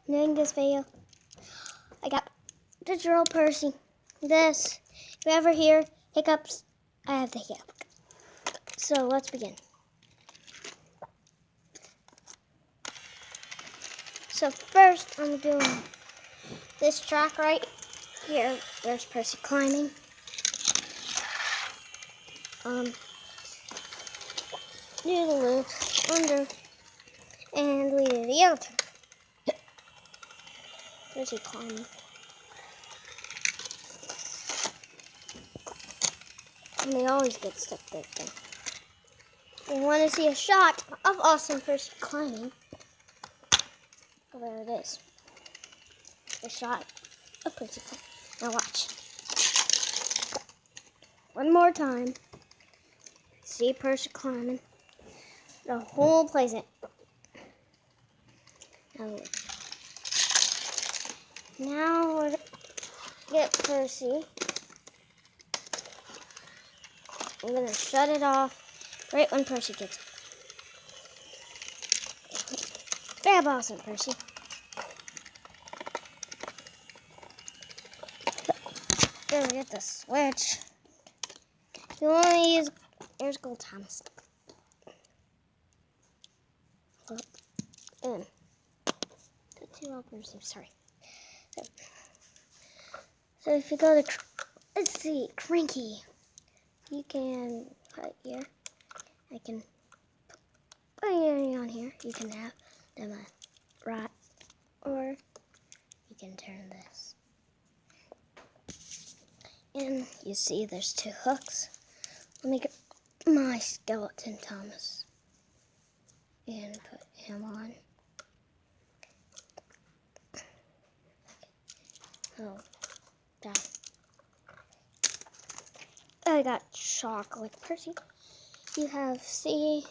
doing this video. I got digital Percy. This, if you ever hear hiccups, I have the hiccup. So let's begin. So first, I'm doing this track right here. There's Percy climbing. Do the loops under, and we do the other turn. Percy climbing. And they always get stuck there. If you want to see a shot of awesome Percy climbing, oh, there it is. A shot of Percy climbing. Now watch. One more time. See Percy climbing. The whole place in. Now we're get Percy. I'm gonna shut it off right when Percy gets it. Grab awesome Percy. Gotta get the switch. You want to use, here's Gold Thomas. And Percy, sorry. So if you go to, let's see, Cranky, you can put here. I can put it on here. You can have them right, or you can turn this. And you see there's two hooks. Let me get my skeleton Thomas and put him on. Oh, that. I got chocolate Percy. You have, see,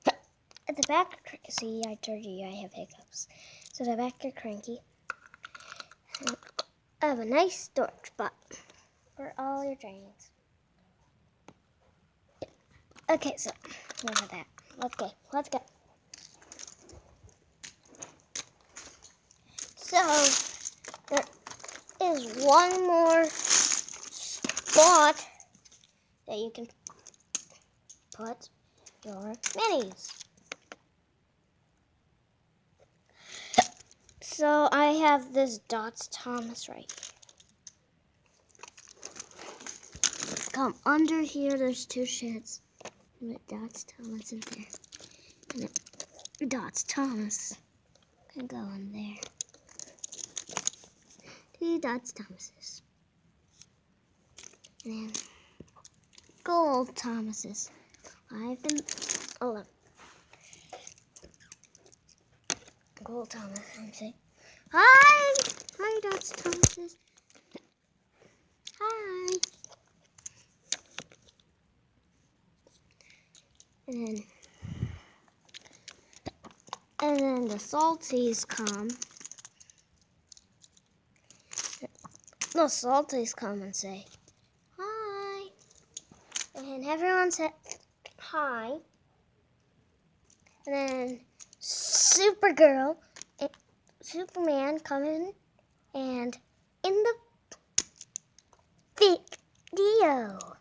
at the back, see, I told you I have hiccups. So the back are Cranky. And I have a nice storage spot for all your trainings. Okay, so enough of that. Let's go. So there is one more spot that you can put your minis. So I have this Dots Thomas right here. Come under here, there's two sheds. With Dots Thomas in there. And then Dots Thomas can go in there. Two Dots Thomases. And then Gold Thomases. 5 and 11. Gold Thomas, I'm saying. Hi! Hi, Dots Thomases. Hi! And then the salties come. The salties come and say, hi. And everyone said, hi. And then Supergirl and Superman come in, and in the video.